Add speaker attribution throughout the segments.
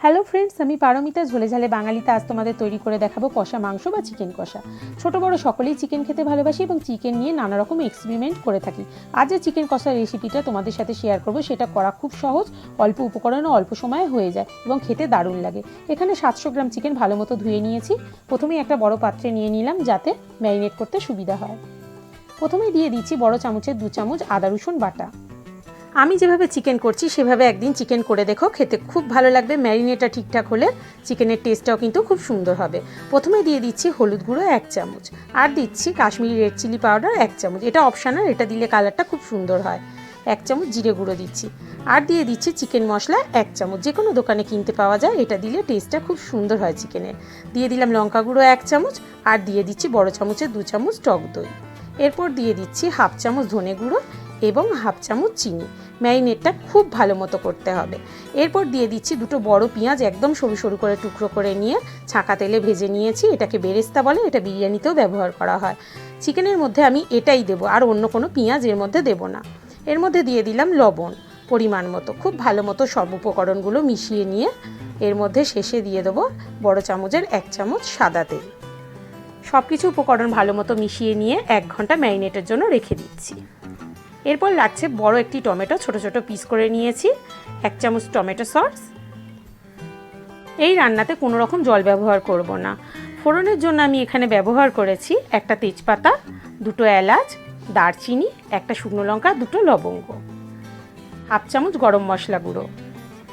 Speaker 1: Hello friends, আমি পারমিতা। ঝোলে ঝালে বাঙালিতে আজ তোমাদের তৈরি করে দেখাবো কষা মাংস বা চিকেন কষা। ছোট বড় সকলেই চিকেন খেতে ভালোবাসি এবং চিকেন নিয়ে নানা রকম এক্সপেরিমেন্ট করে থাকি। আজ যে চিকেন কষার রেসিপিটা তোমাদের সাথে শেয়ার করব সেটা করা খুব সহজ, অল্প উপকরণ ও অল্প সময়ে হয়ে যায় এবং খেতে দারুণ লাগে। এখানে 700 গ্রাম চিকেন ভালো মতো ধুয়ে নিয়েছি। প্রথমেই একটা বড় পাত্রে নিয়ে নিলাম যাতে ম্যারিনেট করতে সুবিধা হয়। প্রথমেই দিয়ে দিচ্ছি বড় চামচের 2 চামচ আদা রসুন বাটা। আমি যেভাবে চিকেন করছি সেভাবে একদিন চিকেন করে দেখো, খেতে খুব ভালো লাগবে। ম্যারিনেটটা ঠিকঠাক হলে চিকেনের টেস্টটাও কিন্তু খুব সুন্দর হবে। প্রথমে দিয়ে দিচ্ছি হলুদ গুঁড়ো 1 চামচ, আর দিচ্ছি কাশ্মীরি রেড চিলি পাউডার 1 চামচ। এটা অপশনাল, এটা দিলে কালারটা খুব সুন্দর হয়। 1 চামচ জিরে গুঁড়ো দিচ্ছি, আর দিয়ে দিচ্ছি চিকেন মশলা 1 চামচ। যে কোনো দোকানে কিনতে পাওয়া যায়, এটা দিলে টেস্টটা খুব সুন্দর হয় চিকেনের। দিয়ে দিলাম লঙ্কা গুঁড়ো 1 চামচ, আর দিয়ে দিচ্ছি বড় চামচের 2 চামচ টক দই। এরপর দিয়ে দিচ্ছি 1/2 চামচ ধনে গুঁড়ো এবং 1/2 চামচ চিনি। ম্যারিনেটটা খুব ভালো মতো করতে হবে। এরপর দিয়ে দিচ্ছি 2টো বড় পেঁয়াজ একদম সরু সরু করে টুকরো করে নিয়ে ছাঁকা তেলে ভেজে নিয়েছি। এটাকে বেরেস্তা বলে, এটা বিরিয়ানিতেও ব্যবহার করা হয়। চিকেনের মধ্যে আমি এটাই দেবো, আর অন্য কোনো পেঁয়াজ এর মধ্যে দেবো না। এর মধ্যে দিয়ে দিলাম লবণ পরিমাণ মতো। খুব ভালো মতো সব উপকরণগুলো মিশিয়ে নিয়ে এর মধ্যে শেষে দিয়ে দেবো বড় চামচের 1 চামচ সাদা তেল। সব কিছু উপকরণ ভালো মতো মিশিয়ে নিয়ে 1 ঘন্টা ম্যারিনেটের জন্য রেখে দিচ্ছি। এরপর লাগছে বড় একটি টমেটো, ছোট ছোট পিস করে নিয়েছি, 1 চামচ টমেটো সস। এই রান্নাতে কোনো রকম জল ব্যবহার করব না। ফোড়নের জন্য আমি এখানে ব্যবহার করেছি একটা তেজপাতা, 2টো এলাচ, দারচিনি, একটা শুকনো লঙ্কা, 2টো লবঙ্গ, 1/2 চামচ গরম মশলা গুঁড়ো।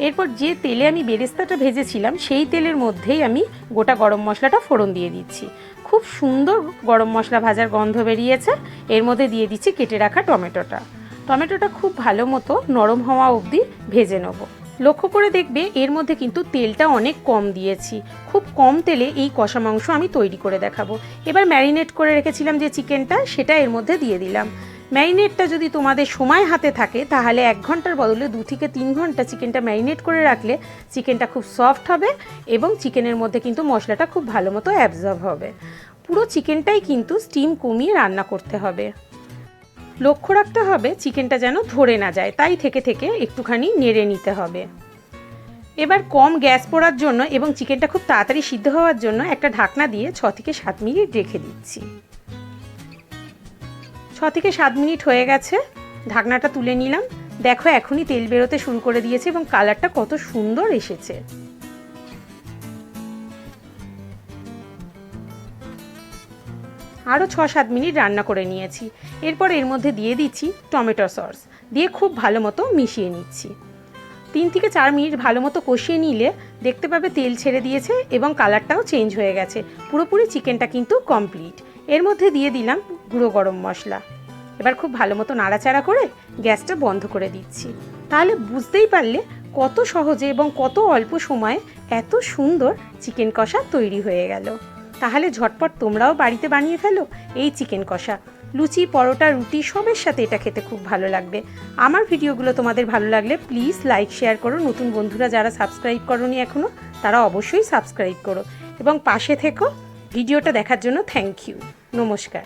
Speaker 1: এরপর যে তেলে আমি বেরেস্তাটা ভেজেছিলাম সেই তেলের মধ্যেই আমি গোটা গরম মশলাটা ফোড়ন দিয়ে দিচ্ছি। খুব সুন্দর গরম মশলা ভাজার গন্ধ বেরিয়েছে। এর মধ্যে দিয়ে দিচ্ছি কেটে রাখা টমেটোটা খুব ভালো মতো নরম হওয়া অবধি ভেজে নেব। লক্ষ্য করে দেখবে এর মধ্যে কিন্তু তেলটা অনেক কম দিয়েছি। খুব কম তেলে এই কষা মাংস আমি তৈরি করে দেখাবো। এবার ম্যারিনেট করে রেখেছিলাম যে চিকেনটা, সেটা এর মধ্যে দিয়ে দিলাম। ম্যারিনেটটা যদি তোমাদের সময় হাতে থাকে তাহলে 1 ঘন্টার বদলে 2 থেকে 3 ঘন্টা চিকেনটা ম্যারিনেট করে রাখলে চিকেনটা খুব সফট হবে এবং চিকেনের মধ্যে কিন্তু মশলাটা খুব ভালো মতো অ্যাবজর্ব হবে। পুরো চিকেনটাই কিন্তু স্টিম কমিয়ে রান্না করতে হবে। লক্ষ্য রাখতে হবে চিকেনটা যেন ধরে না যায়, তাই থেকে থেকে একটুখানি নেড়ে নিতে হবে। এবার কম গ্যাস পড়ার জন্য এবং চিকেনটা খুব তাড়াতাড়ি সিদ্ধ হওয়ার জন্য একটা ঢাকনা দিয়ে 6 থেকে 7 মিনিট রেখে দিচ্ছি। 6 থেকে 7 মিনিট হয়ে গেছে, ঢাকনাটা তুলে নিলাম। দেখো এখনই তেল বেরোতে শুরু করে দিয়েছে এবং কালারটা কত সুন্দর এসেছে। আরও 6-7 মিনিট রান্না করে নিয়েছি। এরপর এর মধ্যে দিয়ে দিচ্ছি টমেটো সস, দিয়ে খুব ভালো মতো মিশিয়ে নিচ্ছি। 3 থেকে 4 মিনিট ভালো মতো কষিয়ে নিলে দেখতে পাবে তেল ছেড়ে দিয়েছে এবং কালারটাও চেঞ্জ হয়ে গেছে। পুরোপুরি চিকেনটা কিন্তু কমপ্লিট। এর মধ্যে দিয়ে দিলাম গুঁড়ো গরম মশলা। এবার খুব ভালো মতো নাড়াচাড়া করে গ্যাসটা বন্ধ করে দিচ্ছি। তাহলে বুঝতেই পারলে কত সহজে এবং কত অল্প সময়ে এত সুন্দর চিকেন কষা তৈরি হয়ে গেল। তাহলে ঝটপট তোমরাও বাড়িতে বানিয়ে ফেলো এই চিকেন কষা। লুচি, পরোটা, রুটি সবের সাথে এটা খেতে খুব ভালো লাগবে। আমার ভিডিওগুলো তোমাদের ভালো লাগলে প্লিজ লাইক শেয়ার করো। নতুন বন্ধুরা যারা সাবস্ক্রাইব করোনি এখনও, তারা অবশ্যই সাবস্ক্রাইব করো এবং পাশে থেকো। ভিডিওটা দেখার জন্য থ্যাংক ইউ। নমস্কার।